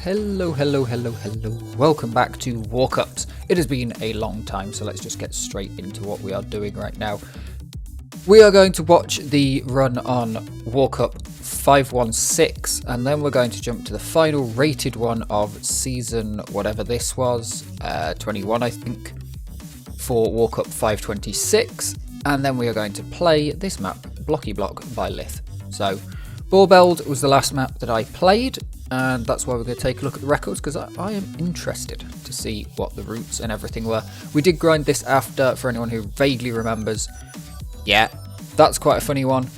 Hello. Welcome back to WarCups. It has been a long time, so let's just get straight into what we are doing right now. We are going to watch the run on WarCup 516, and then we're going to jump to the final rated one of season whatever this was, 21 I think, for WarCup 526, and then we are going to play this map, Blocky Block by Lith. So, Borbeld was the last map that I played, and that's why we're going to take a look at the records, because I am interested to see what the routes and everything were. We did grind this after, for anyone who vaguely remembers. Yeah, that's quite a funny one.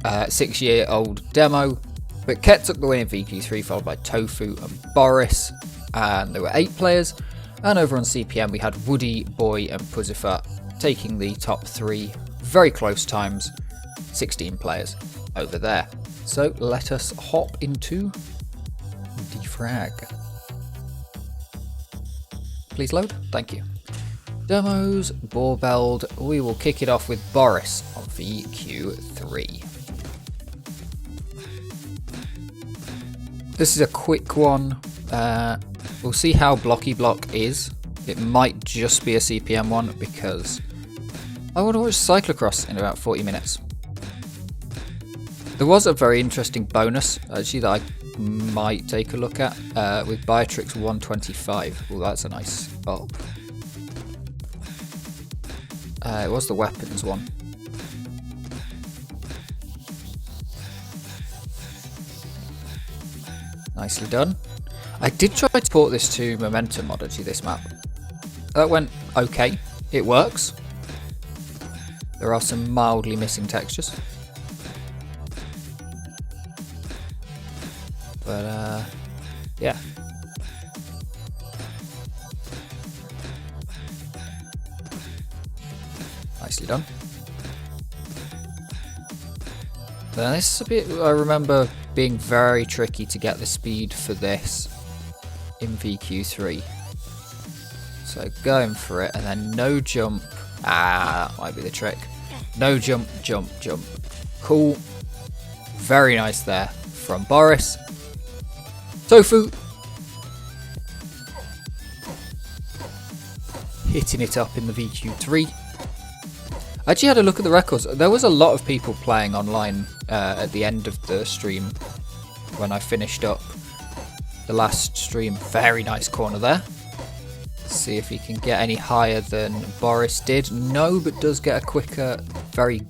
6-year-old demo, but Ket took the win in VQ3, followed by Tofu and Boris, and there were 8 players. And over on CPM we had Woody, Boy and Puzifer taking the top 3, very close times, 16 players over there. So let us hop into DeFrag. Please load, thank you. Demos, Borbeld, we will kick it off with Boris on VQ3. This is a quick one. We'll see how Blocky Block is. It might just be a CPM one because I want to watch Cyclocross in about 40 minutes. There was a very interesting bonus actually that I might take a look at with Biotrix 125. Oh, that's a nice up. It was the weapons one. Nicely done. I did try to port this to Momentum mod, actually, this map. That went okay. It works. There are some mildly missing textures. But, yeah. Nicely done. Then this is a bit, I remember being very tricky to get the speed for this in VQ3. So going for it, and then no jump. That might be the trick. No jump, jump. Cool. Very nice there from Boris. Tofu. Hitting it up in the VQ3. I actually had a look at the records. There was a lot of people playing online at the end of the stream when I finished up the last stream. Very nice corner there. Let's see if he can get any higher than Boris did. No, but does get a quicker, very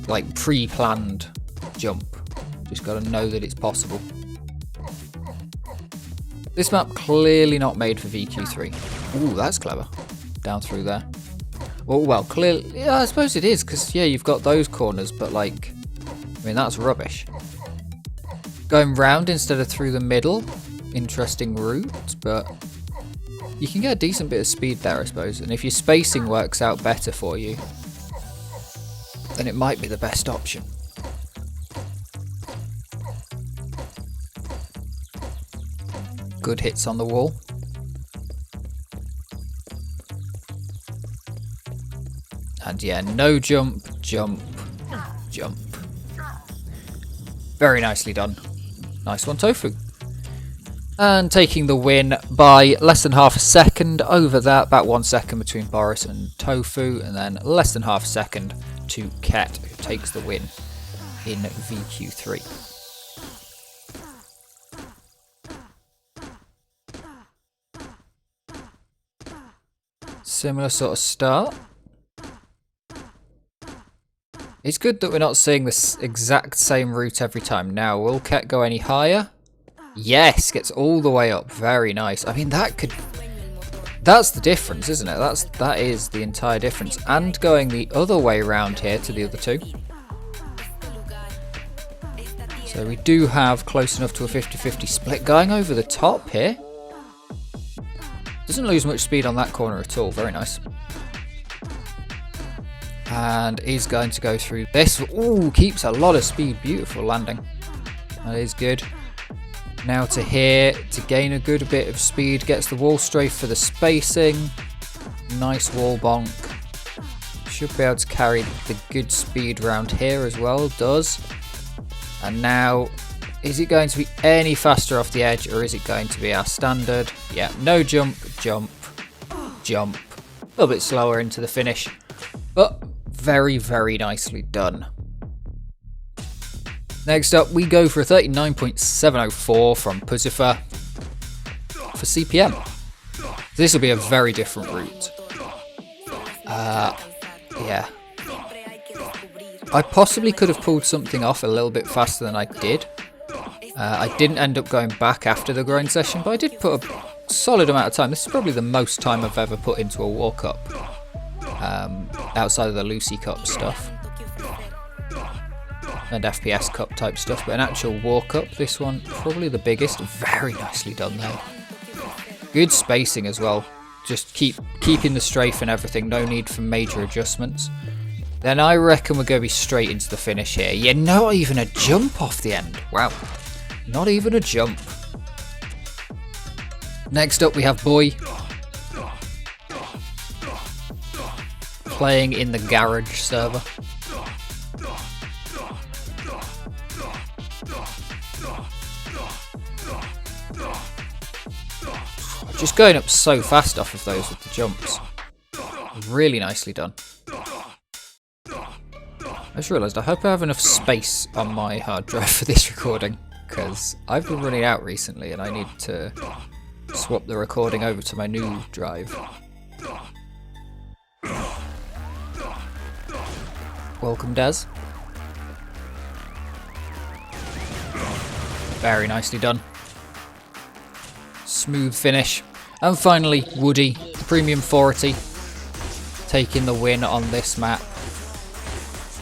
like pre-planned jump. Just got to know that it's possible. This map clearly not made for VQ3. Ooh, that's clever. Down through there. Oh, well, clearly, yeah, I suppose it is, because, yeah, you've got those corners, but, like, I mean, that's rubbish. Going round instead of through the middle, interesting route, but you can get a decent bit of speed there, I suppose, and if your spacing works out better for you, then it might be the best option. Good hits on the wall. And yeah, no jump. Very nicely done. Nice one, Tofu. And taking the win by less than half a second over that. About 1 second between Boris and Tofu. And then less than half a second to Ket, who takes the win in VQ3. Similar sort of start. It's good that we're not seeing this exact same route every time. Now, will Ket go any higher? Yes, gets all the way up. Very nice. I mean, that's the difference, isn't it? That is the entire difference. And going the other way around here to the other two. So we do have close enough to a 50-50 split. Going over the top here. Doesn't lose much speed on that corner at all. Very nice. And is going to go through this. Ooh, keeps a lot of speed. Beautiful landing. That is good. Now to here to gain a good bit of speed. Gets the wall strafe for the spacing. Nice wall bonk. Should be able to carry the good speed round here as well. Does. And now Is it going to be any faster off the edge, or is it going to be our standard? Yeah, no jump, jump, jump. A little bit slower into the finish, but very, very nicely done. Next up, we go for a 39.704 from Puscifer for CPM. This will be a very different route. Yeah. I possibly could have pulled something off a little bit faster than I did. I didn't end up going back after the grind session, but I did put a solid amount of time. This is probably the most time I've ever put into a WarCup, outside of the Lucy Cup stuff and FPS Cup type stuff, but an actual WarCup, this one probably the biggest. Very nicely done there. Good spacing as well. Just keeping the strafe and everything. No need for major adjustments. Then I reckon we're going to be straight into the finish here. Yeah, not even a jump off the end. Wow. Not even a jump. Next up we have Boy. Playing in the garage server. Just going up so fast off of those with the jumps. Really nicely done. I just realised I hope I have enough space on my hard drive for this recording, because I've been running out recently and I need to swap the recording over to my new drive. Welcome, Daz. Very nicely done. Smooth finish. And finally, Woody, the Premium 40, taking the win on this map.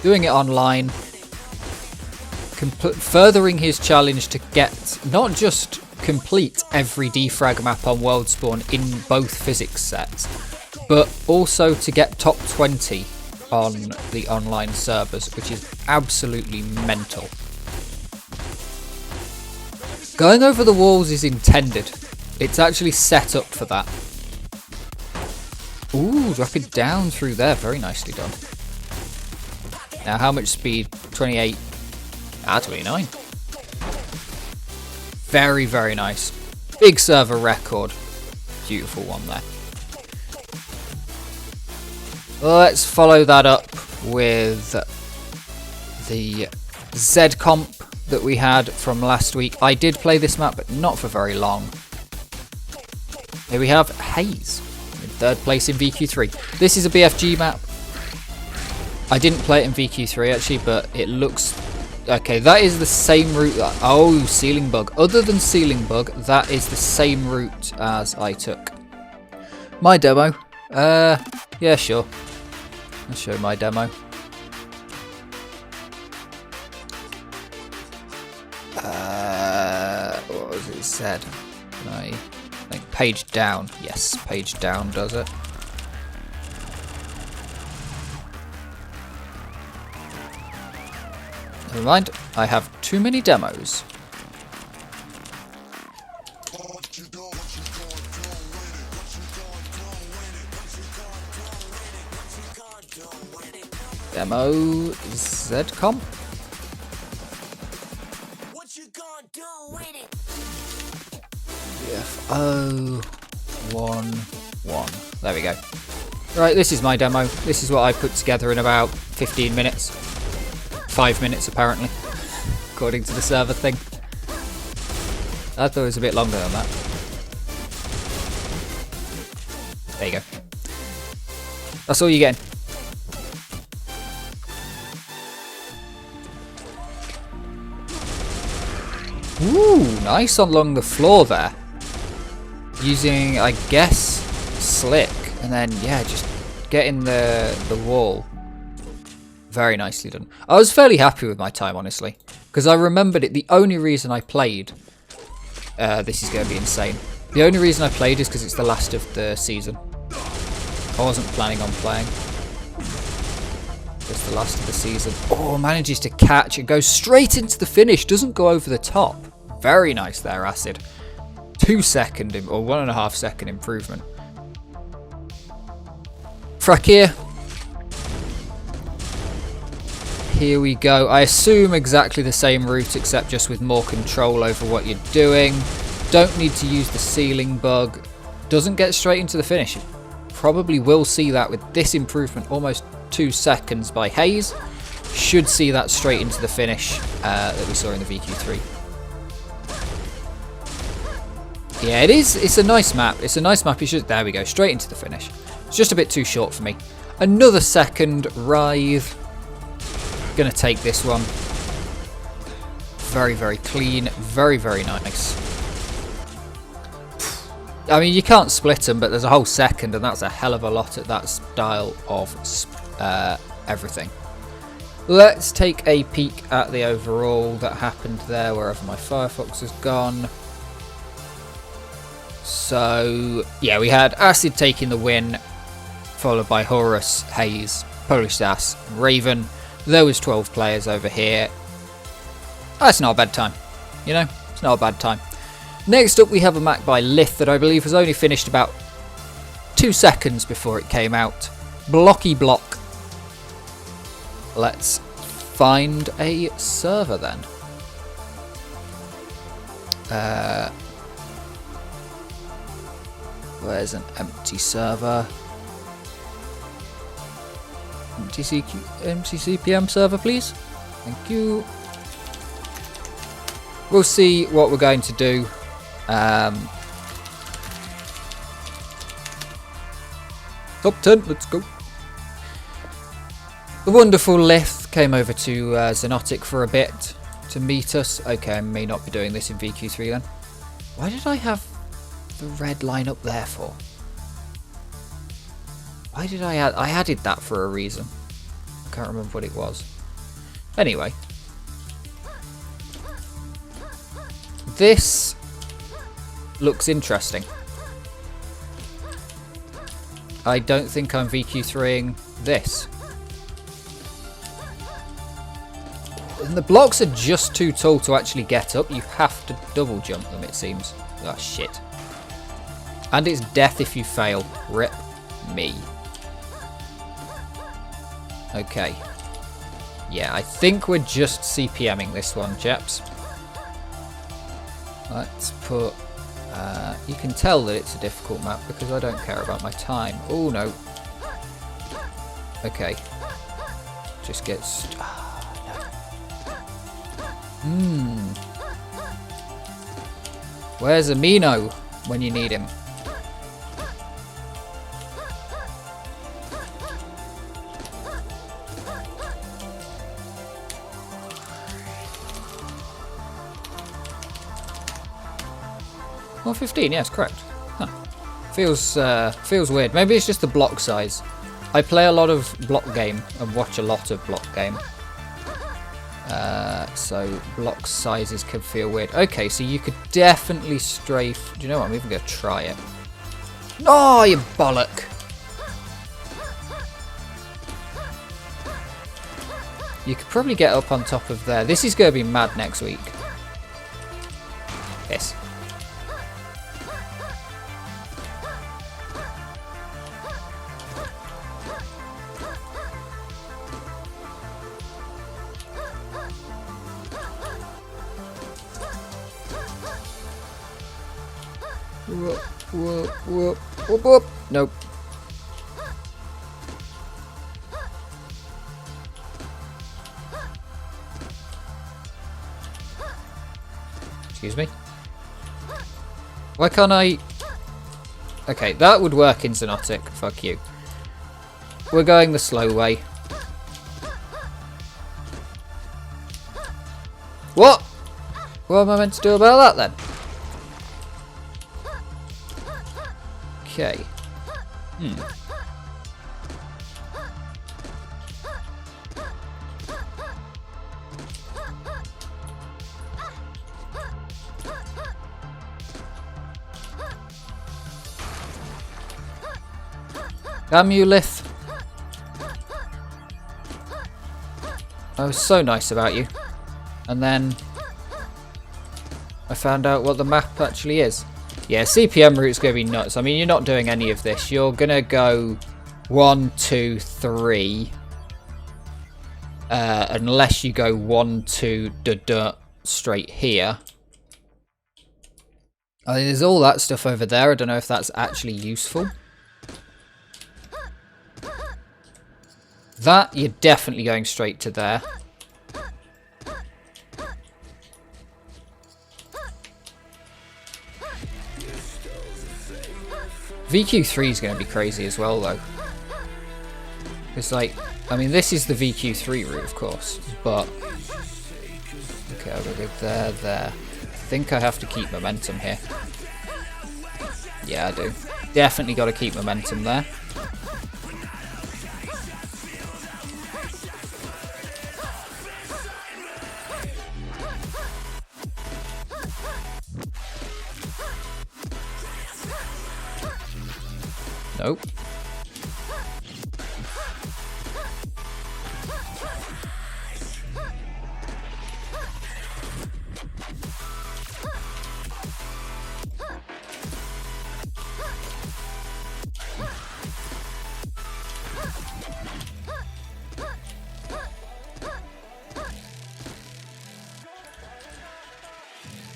Doing it online, furthering his challenge to get, not just complete every DeFrag map on World Spawn in both physics sets, but also to get top 20 on the online servers, which is absolutely mental. Going over the walls is intended. It's actually set up for that. Ooh, drop it down through there. Very nicely done. Now, how much speed? 28. 29. Very, very nice. Big server record. Beautiful one there. Let's follow that up with the Z comp that we had from last week. I did play this map, but not for very long. Here we have Hayes in third place in VQ3. This is a BFG map. I didn't play it in VQ3 actually, but it looks... Okay, that is the same route... Oh, Ceiling Bug. Other than Ceiling Bug, that is the same route as I took. My demo. Yeah, sure. I'll show my demo. What was it said? I think page down. Yes, page down does it. Never mind, I have too many demos. Demo Z-Comp. VF011. There we go. Right, this is my demo. This is what I put together in about 15 minutes. 5 minutes apparently, according to the server thing. I thought it was a bit longer than that. There you go. That's all you're getting. Ooh, nice along the floor there. Using, I guess, slick, and then yeah, just getting the wall. Very nicely done. I was fairly happy with my time, honestly, because I remembered it. The only reason I played, this is going to be insane. The only reason I played is because it's the last of the season. I wasn't planning on playing. It's the last of the season. Oh, manages to catch. It goes straight into the finish. Doesn't go over the top. Very nice there, Acid. 2 second or 1.5 second improvement. Frakir. here we go. I assume exactly the same route, except just with more control over what you're doing. Don't need to use the ceiling bug. Doesn't get straight into the finish. Probably will see that with this improvement, almost 2 seconds by Hayes. Should see that straight into the finish that we saw in the VQ3. Yeah, it is. It's a nice map. It's a nice map. You should. There we go. Straight into the finish. It's just a bit too short for me. Another second writhe. Gonna take this one. Very, very clean. Very, very nice. I mean, you can't split them, but there's a whole second, and that's a hell of a lot at that style of everything. Let's take a peek at the overall that happened there, wherever my Firefox has gone. So, yeah, we had Acid taking the win, followed by Horus, Hayes, Polish Sass, Raven. There was 12 players over here. That's not a bad time, you know? It's not a bad time. Next up, we have a map by Lith that I believe was only finished about 2 seconds before it came out. Blocky Block. Let's find a server then. Where's an empty server? Empty CPM server, please. Thank you. We'll see what we're going to do. Top 10, let's go. The wonderful Lith came over to Xenotic for a bit to meet us. Okay, I may not be doing this in VQ3 then. Why did I have the red line up there for? Why did I added that for a reason. I can't remember what it was. Anyway. This looks interesting. I don't think I'm VQ3ing this. And the blocks are just too tall to actually get up. You have to double jump them, it seems. Oh, shit. And it's death if you fail. Rip me. Okay. Yeah, I think we're just CPMing this one, chaps. Let's put... you can tell that it's a difficult map because I don't care about my time. Oh, no. Okay. Just get... no. Where's Amino when you need him? Well, 15, yes, correct. Huh. Feels weird. Maybe it's just the block size. I play a lot of block game and watch a lot of block game. So block sizes can feel weird. Okay, so you could definitely strafe. Do you know what? I'm even going to try it. Oh, you bollock! You could probably get up on top of there. This is going to be mad next week. Yes. Whoop, whoop, whoop, whoop, whoop. Nope. Excuse me. Why can't I... Okay, that would work in Xenotic. Fuck you. We're going the slow way. What? What am I meant to do about that then? Okay. Damn you, Lith. I was so nice about you. And then I found out what the map actually is. Yeah, CPM route's going to be nuts. I mean, you're not doing any of this. You're going to go 1, 2, 3. unless you go 1, 2, straight here. I mean, there's all that stuff over there. I don't know if that's actually useful. That, you're definitely going straight to there. VQ3 is going to be crazy as well, though. It's like, I mean, this is the VQ3 route, of course, but... Okay, I'll go there, there. I think I have to keep momentum here. Yeah, I do. Definitely got to keep momentum there. Nope.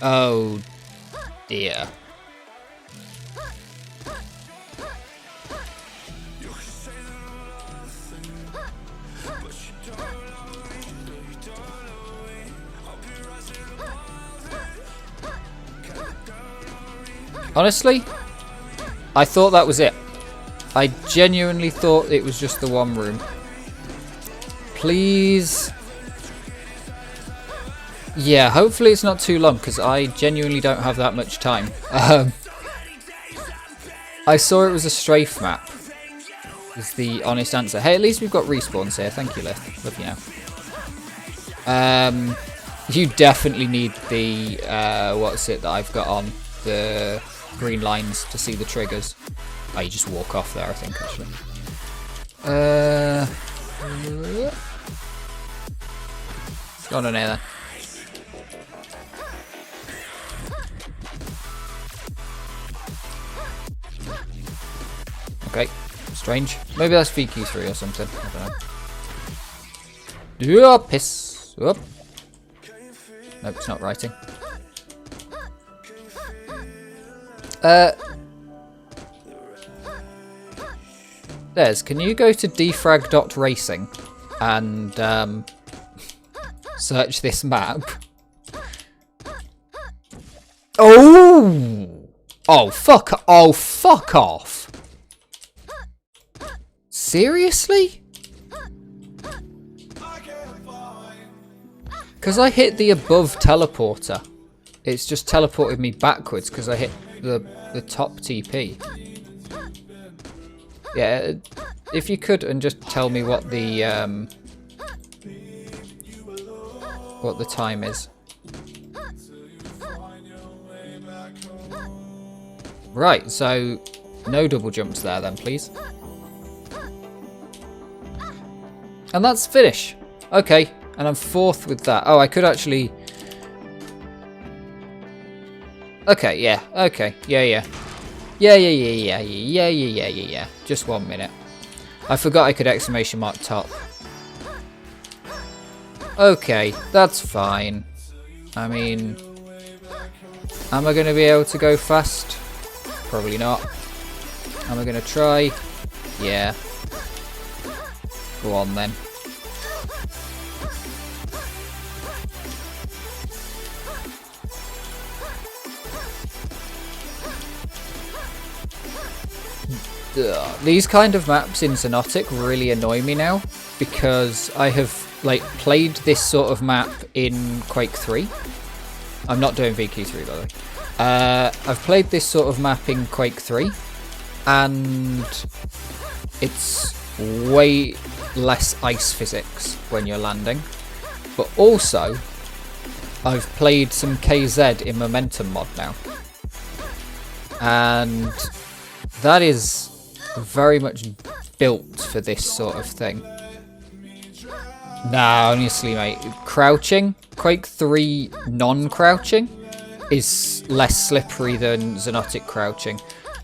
Oh dear. Honestly, I thought that was it. I genuinely thought it was just the one room. Please. Yeah, hopefully it's not too long, because I genuinely don't have that much time. I saw it was a strafe map, is the honest answer. Hey, at least we've got respawns here. Thank you, Lith. Love you now. You definitely need the, what's it that I've got on? The green lines to see the triggers. Oh, you just walk off there, I think, actually. What's going on here, then? Okay, strange. Maybe that's VQ3 or something. I don't know. Oh, piss. Whoop. Nope, it's not writing. Des, can you go to DeFrag.racing and search this map? Oh! Oh, fuck off. Seriously? Because I hit the above teleporter. It's just teleported me backwards because I hit the top TP. Yeah, if you could and just tell me what the time is. Right, so no double jumps there then, please. And that's finish. Okay, and I'm fourth with that. Oh, I could actually... Okay, yeah, okay, yeah. Yeah. Just 1 minute. I forgot I could exclamation mark top. Okay, that's fine. I mean... Am I going to be able to go fast? Probably not. Am I going to try? Yeah. Go on then. These kind of maps in Xonotic really annoy me now, because I have played this sort of map in Quake 3. I'm not doing VQ3 by the way. I've played this sort of map in Quake 3, and it's way less ice physics when you're landing. But also, I've played some KZ in Momentum mod now, and that is very much built for this sort of thing. Nah, honestly, mate, crouching, Quake 3 non-crouching is less slippery than Xonotic crouching,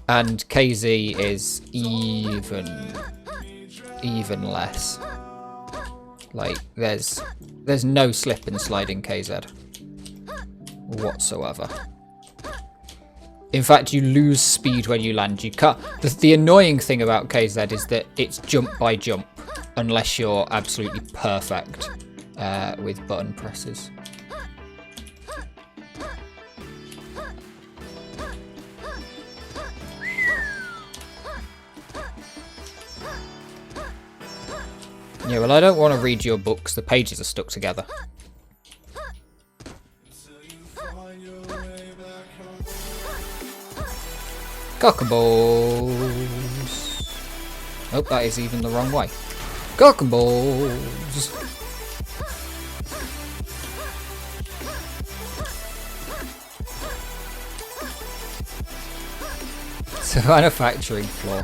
and KZ is even less. Like, there's no slip and slide in KZ whatsoever. In fact, you lose speed when you land. You can't. The annoying thing about KZ is that it's jump by jump, unless you're absolutely perfect with button presses. Yeah, well, I don't want to read your books. The pages are stuck together. Cock and balls. Oh, that is even the wrong way. Cock and balls. It's a manufacturing flaw.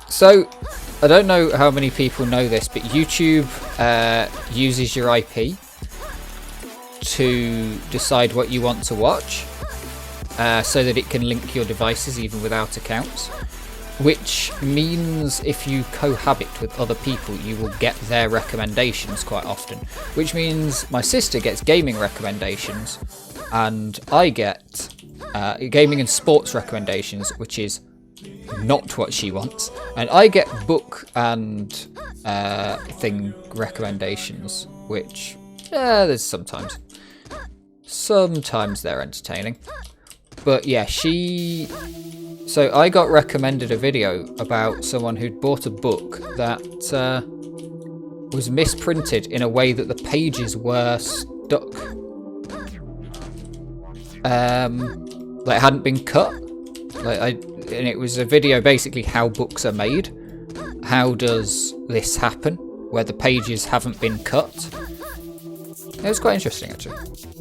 So, I don't know how many people know this, but YouTube uses your IP to decide what you want to watch, so that it can link your devices even without accounts, which means if you cohabit with other people, you will get their recommendations quite often, which means my sister gets gaming recommendations and I get gaming and sports recommendations, which is not what she wants, and I get book and thing recommendations, which there's sometimes they're entertaining, but yeah, so I got recommended a video about someone who'd bought a book that was misprinted in a way that the pages were stuck, like it hadn't been cut. And it was a video basically how books are made. How does this happen where the pages haven't been cut? It was quite interesting actually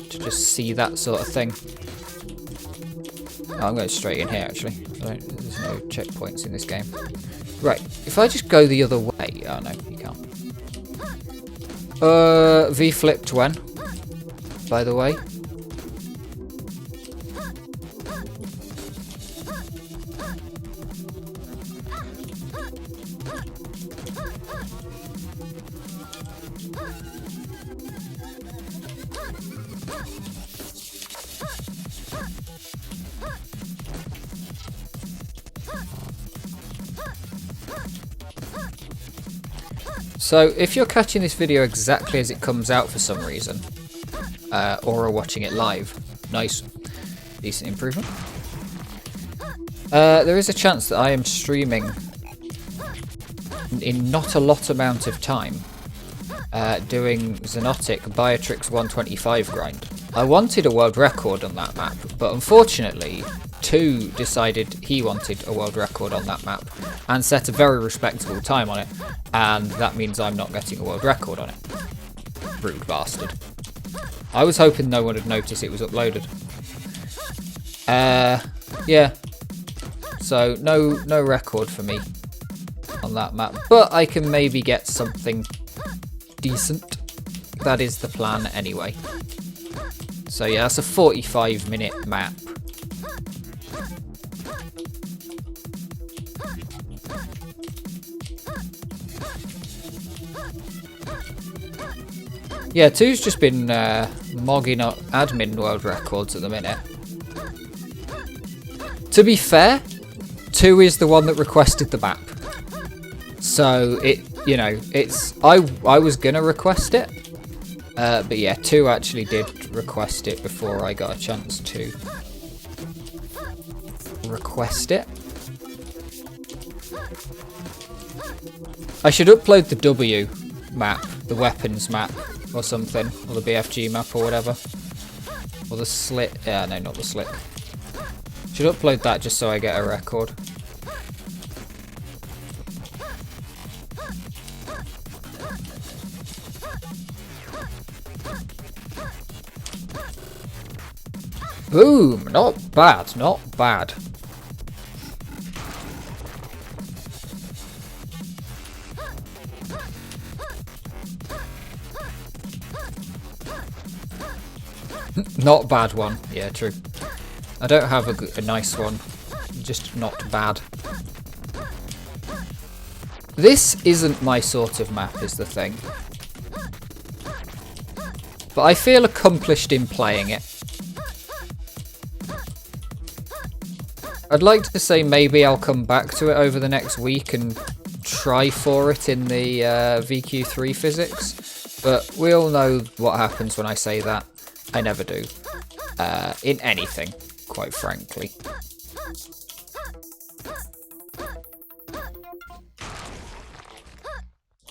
to just see that sort of thing. Oh, I'm going straight in here actually. There's no checkpoints in this game. Right, if I just go the other way. Oh no, you can't. V flipped when, by the way. So if you're catching this video exactly as it comes out for some reason, or are watching it live, nice, decent improvement. There is a chance that I am streaming in not a lot amount of time, doing Xenotic Biotrix 125 grind. I wanted a world record on that map, but unfortunately, 2 decided he wanted a world record on that map and set a very respectable time on it, and that means I'm not getting a world record on it. Rude bastard. I was hoping no one would notice it was uploaded. Yeah. So no record for me on that map, but I can maybe get something decent. That is the plan anyway. So yeah, that's a 45-minute map. Yeah, 2's just been mogging up admin world records at the minute. To be fair, 2 is the one that requested the map. So I was gonna request it, but yeah, 2 actually did request it before I got a chance to request it. I should upload the W map, the weapons map, or something, or the BFG map, or whatever, or the slit. Yeah, no, not the slit. Should upload that just so I get a record. Boom! Not bad, not bad. Not bad one. Yeah, true. I don't have a nice one just not bad. This isn't my sort of map, is the thing. But I feel accomplished in playing it. I'd like to say maybe I'll come back to it over the next week and try for it in the VQ3 physics, but we all know what happens when I say that. I never do. In anything, quite frankly.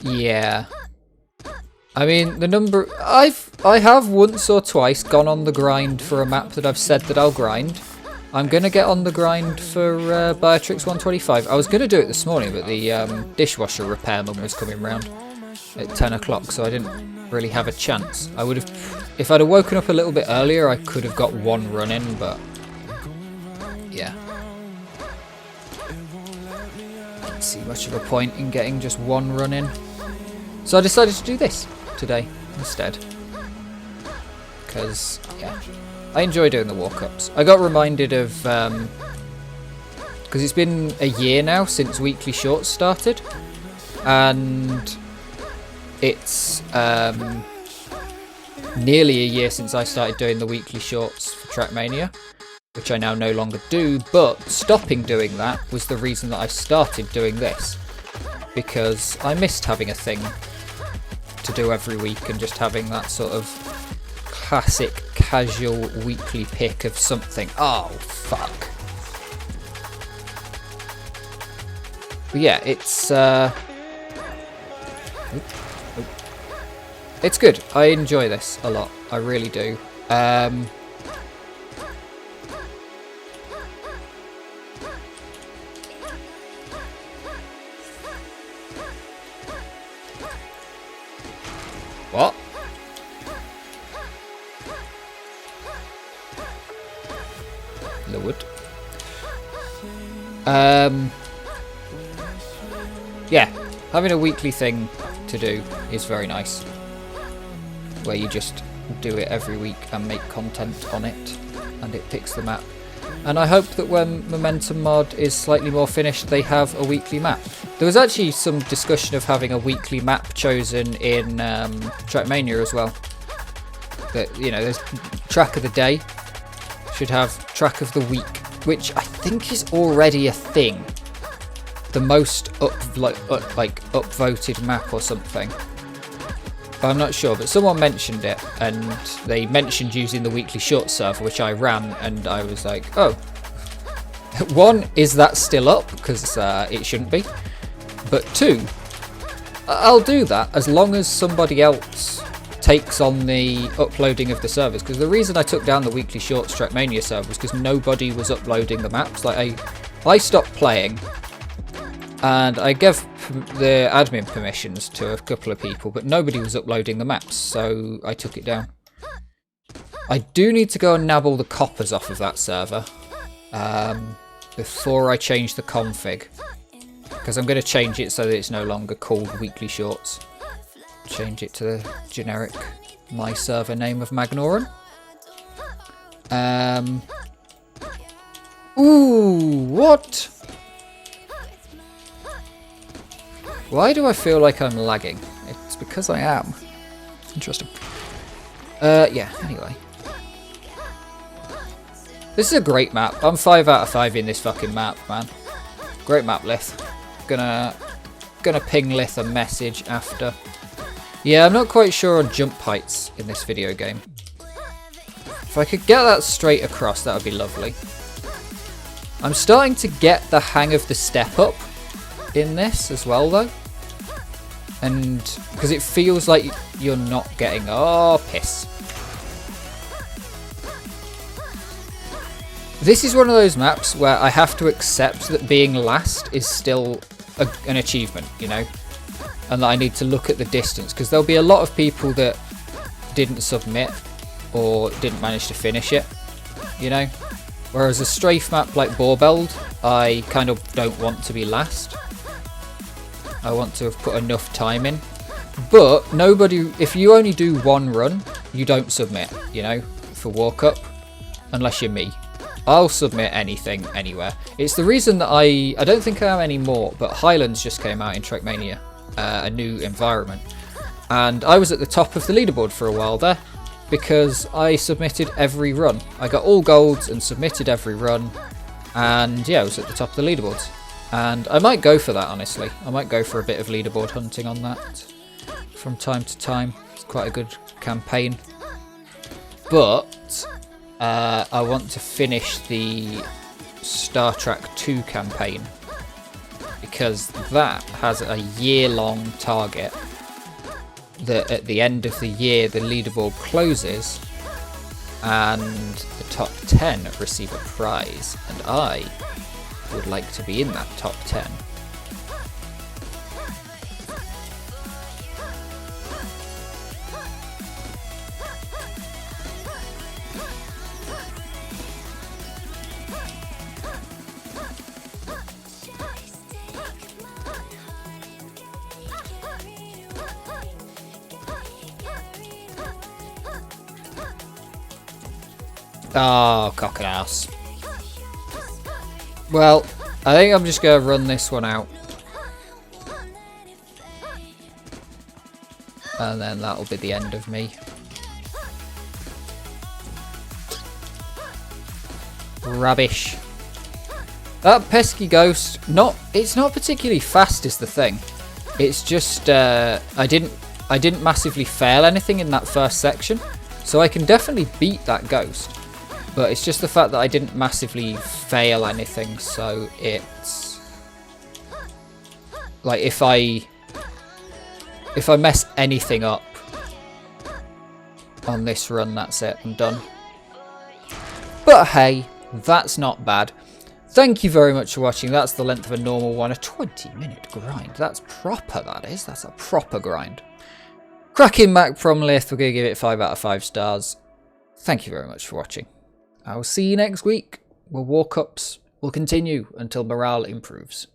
Yeah. I mean, the number... I have once or twice gone on the grind for a map that I've said that I'll grind. I'm going to get on the grind for Beatrix 125. I was going to do it this morning, but the dishwasher repairman was coming round at 10 o'clock, so I didn't really have a chance. I would have... If I'd have woken up a little bit earlier, I could have got one run in, but... Yeah. I didn't see much of a point in getting just one run in. So I decided to do this today instead. Because, yeah, I enjoy doing the WarCups. I got reminded of, because it's been a year now since Weekly Shorts started, and it's nearly a year since I started doing the Weekly Shorts for Trackmania, which I now no longer do, but stopping doing that was the reason that I started doing this, because I missed having a thing to do every week and just having that sort of classic casual weekly pick of something. Oh, fuck. But yeah, it's good. I enjoy this a lot. I really do. What? The wood. Yeah, having a weekly thing to do is very nice, where you just do it every week and make content on it, and it picks the map. And I hope that when Momentum Mod is slightly more finished, they have a weekly map. There was actually some discussion of having a weekly map chosen in Trackmania as well. That, you know, there's track of the day, should have track of the week, which I think is already a thing. The most upvoted map or something. But I'm not sure, but someone mentioned it, and they mentioned using the Weekly Short server, which I ran, and I was like, oh. One, is that still up? Because it shouldn't be. But two, I'll do that as long as somebody else takes on the uploading of the servers, because the reason I took down the Weekly Shorts Trackmania server was because nobody was uploading the maps. Like, I stopped playing, and I gave the admin permissions to a couple of people, but nobody was uploading the maps, so I took it down. I do need to go and nab all the coppers off of that server before I change the config, because I'm going to change it so that it's no longer called Weekly Shorts. Change it to the generic my server name of Magnoran. Ooh, what? Why do I feel like I'm lagging? It's because I am. Interesting. Yeah, anyway. This is a great map. I'm 5 out of 5 in this fucking map, man. Great map, Lith. Gonna ping Lith a message after. Yeah, I'm not quite sure on jump heights in this video game. If I could get that straight across, that would be lovely. I'm starting to get the hang of the step up in this as well, though. And because it feels like you're not getting... Oh, piss. This is one of those maps where I have to accept that being last is still an achievement, you know? And that I need to look at the distance, because there'll be a lot of people that didn't submit or didn't manage to finish it, you know? Whereas a strafe map like borbeld, I kind of don't want to be last. I want to have put enough time in. But nobody, if you only do one run, you don't submit, you know, for WarCup, unless you're me. I'll submit anything, anywhere. It's the reason that I don't think I am anymore, but Highlands just came out in Trackmania, a new environment. And I was at the top of the leaderboard for a while there, because I submitted every run. I got all golds and submitted every run, and yeah, I was at the top of the leaderboards. And I might go for that, honestly. I might go for a bit of leaderboard hunting on that from time to time. It's quite a good campaign. But I want to finish the Star Trek 2 campaign, because that has a year-long target that at the end of the year the leaderboard closes and the top 10 receive a prize, and I would like to be in that top 10. Oh, cockhouse. Well, I think I'm just going to run this one out. And then that'll be the end of me. Rubbish. That pesky ghost, it's not particularly fast is the thing. It's just, I didn't massively fail anything in that first section. So I can definitely beat that ghost. But it's just the fact that I didn't massively fail anything, so it's like if I mess anything up on this run, that's it, I'm done. But hey, that's not bad. Thank you very much for watching. That's the length of a normal one, a 20-minute grind. That's proper, that is. That's a proper grind. Cracking Mac from Lith, we're going to give it 5 out of 5 stars. Thank you very much for watching. I will see you next week, where WarCups will continue until morale improves.